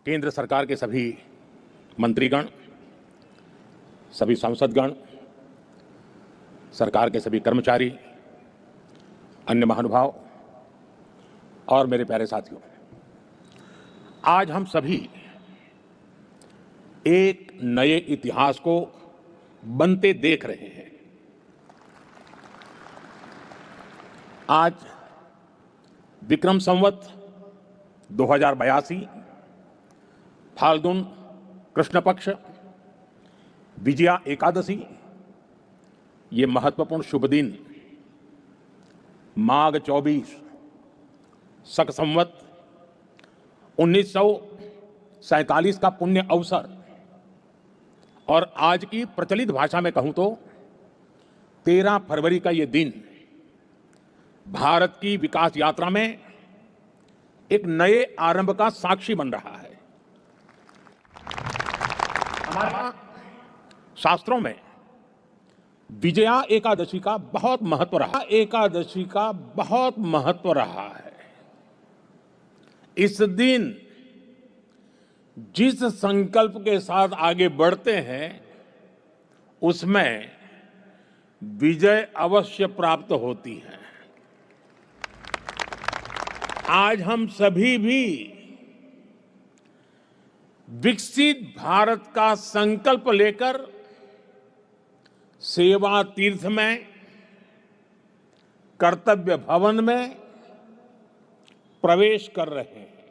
केंद्र सरकार के सभी मंत्रीगण, सभी सांसदगण, सरकार के सभी कर्मचारी, अन्य महानुभाव और मेरे प्यारे साथियों, आज हम सभी एक नए इतिहास को बनते देख रहे हैं। आज विक्रम संवत 2082 फाल्गुन कृष्ण पक्ष विजया एकादशी, ये महत्वपूर्ण शुभ दिन माघ 24 शक संवत 1947 का पुण्य अवसर और आज की प्रचलित भाषा में कहूं तो 13 फरवरी का ये दिन भारत की विकास यात्रा में एक नए आरंभ का साक्षी बन रहा है। हमारे शास्त्रों में विजया एकादशी का बहुत महत्व रहा है। इस दिन जिस संकल्प के साथ आगे बढ़ते हैं उसमें विजय अवश्य प्राप्त होती है। आज हम सभी भी विकसित भारत का संकल्प लेकर सेवा तीर्थ में, कर्तव्य भवन में प्रवेश कर रहे हैं।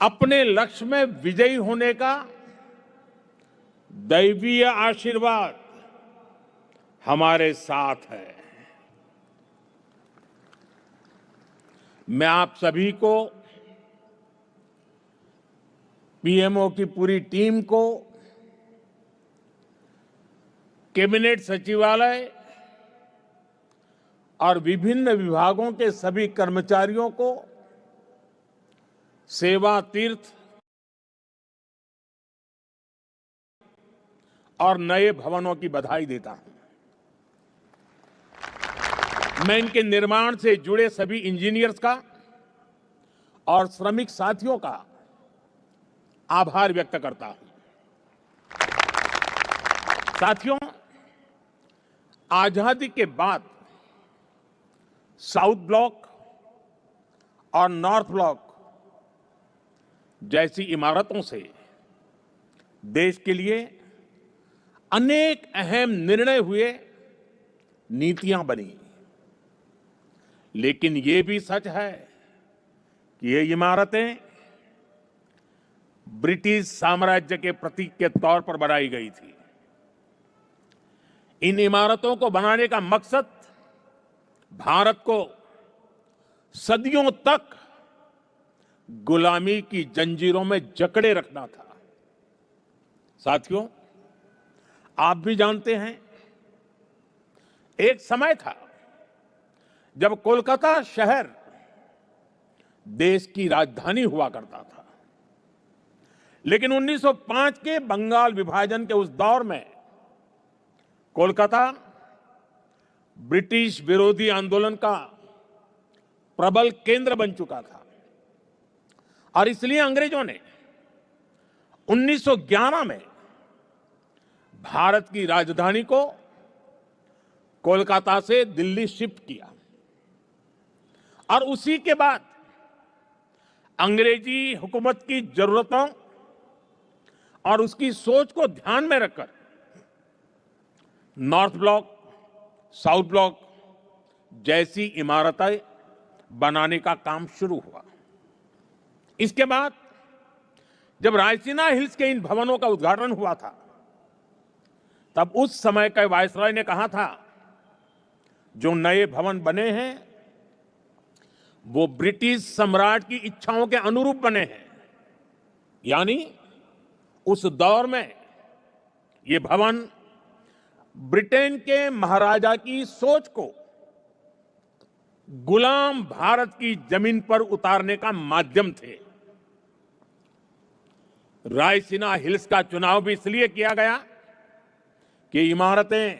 अपने लक्ष्य में विजयी होने का दैवीय आशीर्वाद हमारे साथ है। मैं आप सभी को, पीएमओ की पूरी टीम को, कैबिनेट सचिवालय और विभिन्न विभागों के सभी कर्मचारियों को सेवा तीर्थ और नए भवनों की बधाई देता हूं। मैं इनके निर्माण से जुड़े सभी इंजीनियर्स का और श्रमिक साथियों का आभार व्यक्त करता हूं। साथियों, आजादी के बाद साउथ ब्लॉक और नॉर्थ ब्लॉक जैसी इमारतों से देश के लिए अनेक अहम निर्णय हुए, नीतियां बनी। लेकिन ये भी सच है कि ये इमारतें ब्रिटिश साम्राज्य के प्रतीक के तौर पर बनाई गई थी। इन इमारतों को बनाने का मकसद भारत को सदियों तक गुलामी की जंजीरों में जकड़े रखना था। साथियों, आप भी जानते हैं, एक समय था जब कोलकाता शहर देश की राजधानी हुआ करता था। लेकिन 1905 के बंगाल विभाजन के उस दौर में कोलकाता ब्रिटिश विरोधी आंदोलन का प्रबल केंद्र बन चुका था और इसलिए अंग्रेजों ने 1911 में भारत की राजधानी को कोलकाता से दिल्ली शिफ्ट किया और उसी के बाद अंग्रेजी हुकूमत की जरूरतों और उसकी सोच को ध्यान में रखकर नॉर्थ ब्लॉक, साउथ ब्लॉक जैसी इमारतें बनाने का काम शुरू हुआ। इसके बाद जब रायसीना हिल्स के इन भवनों का उद्घाटन हुआ था, तब उस समय के वायसराय ने कहा था, जो नए भवन बने हैं वो ब्रिटिश सम्राट की इच्छाओं के अनुरूप बने हैं। यानी उस दौर में ये भवन ब्रिटेन के महाराजा की सोच को गुलाम भारत की जमीन पर उतारने का माध्यम थे। रायसीना हिल्स का चुनाव भी इसलिए किया गया कि इमारतें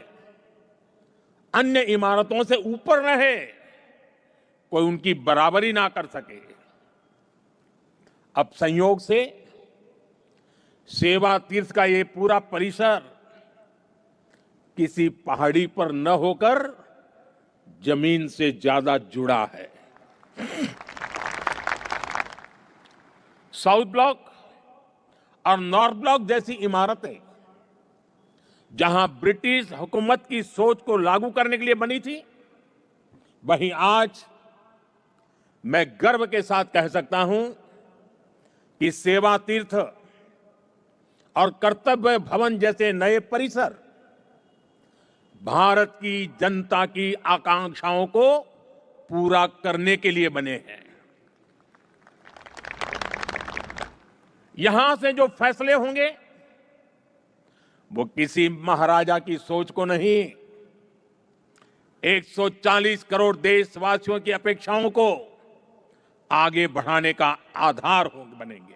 अन्य इमारतों से ऊपर रहे, कोई उनकी बराबरी ना कर सके। अब संयोग से सेवा तीर्थ का ये पूरा परिसर किसी पहाड़ी पर न होकर जमीन से ज्यादा जुड़ा है। साउथ ब्लॉक और नॉर्थ ब्लॉक जैसी इमारतें जहां ब्रिटिश हुकूमत की सोच को लागू करने के लिए बनी थी, वहीं आज मैं गर्व के साथ कह सकता हूं कि सेवा तीर्थ और कर्तव्य भवन जैसे नए परिसर भारत की जनता की आकांक्षाओं को पूरा करने के लिए बने हैं। यहां से जो फैसले होंगे वो किसी महाराजा की सोच को नहीं, 140 करोड़ देशवासियों की अपेक्षाओं को आगे बढ़ाने का आधार बनेंगे।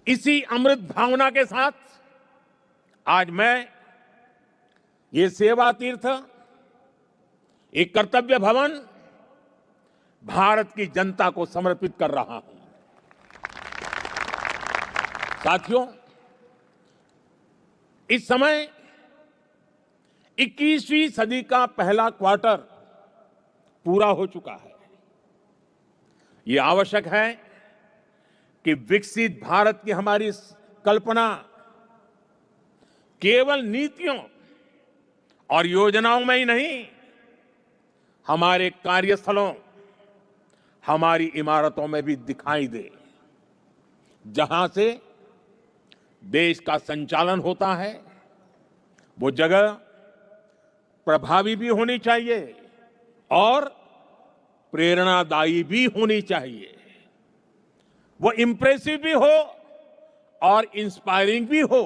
इसी अमृत भावना के साथ आज मैं ये सेवा तीर्थ, एक कर्तव्य भवन भारत की जनता को समर्पित कर रहा हूं। साथियों, इस समय 21वीं सदी का पहला क्वार्टर पूरा हो चुका है। ये आवश्यक है कि विकसित भारत की हमारी कल्पना केवल नीतियों और योजनाओं में ही नहीं, हमारे कार्यस्थलों, हमारी इमारतों में भी दिखाई दे। जहां से देश का संचालन होता है, वो जगह प्रभावी भी होनी चाहिए और प्रेरणादायी भी होनी चाहिए। वो इंप्रेसिव भी हो और इंस्पायरिंग भी हो।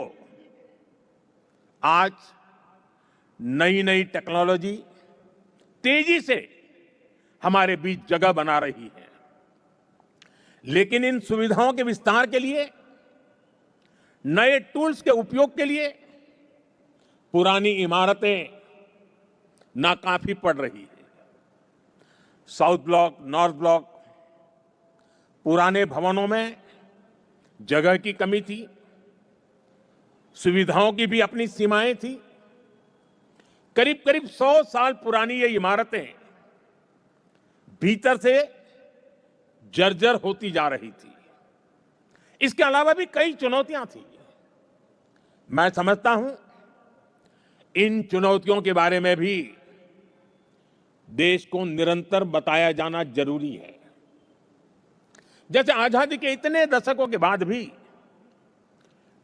आज नई नई टेक्नोलॉजी तेजी से हमारे बीच जगह बना रही है, लेकिन इन सुविधाओं के विस्तार के लिए, नए टूल्स के उपयोग के लिए पुरानी इमारतें नाकाफी पड़ रही है। साउथ ब्लॉक, नॉर्थ ब्लॉक, पुराने भवनों में जगह की कमी थी, सुविधाओं की भी अपनी सीमाएं थी। करीब करीब 100 साल पुरानी ये इमारतें भीतर से जर्जर होती जा रही थी। इसके अलावा भी कई चुनौतियां थी। मैं समझता हूं इन चुनौतियों के बारे में भी देश को निरंतर बताया जाना जरूरी है। जैसे आजादी के इतने दशकों के बाद भी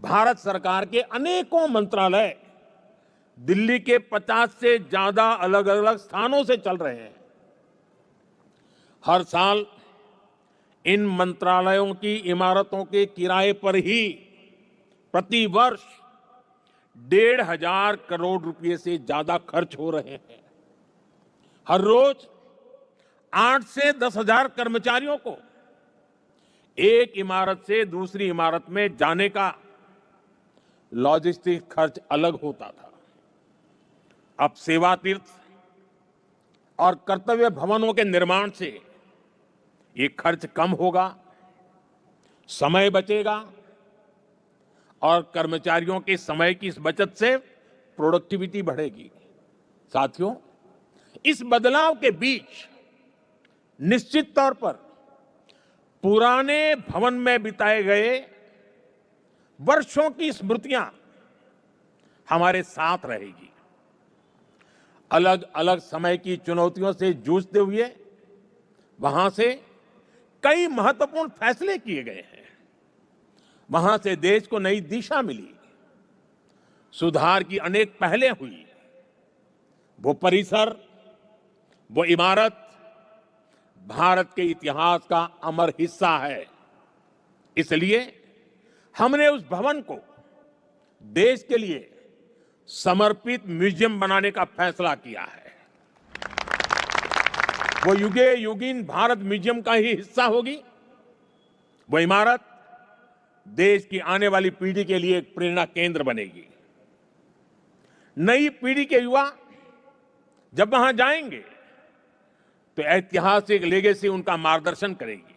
भारत सरकार के अनेकों मंत्रालय दिल्ली के 50 से ज्यादा अलग अलग स्थानों से चल रहे हैं। हर साल इन मंत्रालयों की इमारतों के किराए पर ही प्रति वर्ष 1,500 करोड़ रुपए से ज्यादा खर्च हो रहे हैं। हर रोज 8 से 10,000 कर्मचारियों को एक इमारत से दूसरी इमारत में जाने का लॉजिस्टिक खर्च अलग होता था। अब सेवा तीर्थ और कर्तव्य भवनों के निर्माण से ये खर्च कम होगा, समय बचेगा और कर्मचारियों के समय की इस बचत से प्रोडक्टिविटी बढ़ेगी। साथियों, इस बदलाव के बीच निश्चित तौर पर पुराने भवन में बिताए गए वर्षों की स्मृतियां हमारे साथ रहेगी। अलग अलग समय की चुनौतियों से जूझते हुए वहां से कई महत्वपूर्ण फैसले किए गए हैं। वहां से देश को नई दिशा मिली, सुधार की अनेक पहलें हुई। वो परिसर, वो इमारत भारत के इतिहास का अमर हिस्सा है। इसलिए हमने उस भवन को देश के लिए समर्पित म्यूजियम बनाने का फैसला किया है। वो युगे युगीन भारत म्यूजियम का ही हिस्सा होगी। वो इमारत देश की आने वाली पीढ़ी के लिए एक प्रेरणा केंद्र बनेगी। नई पीढ़ी के युवा जब वहां जाएंगे तो ऐतिहासिक लेगेसी उनका मार्गदर्शन करेगी।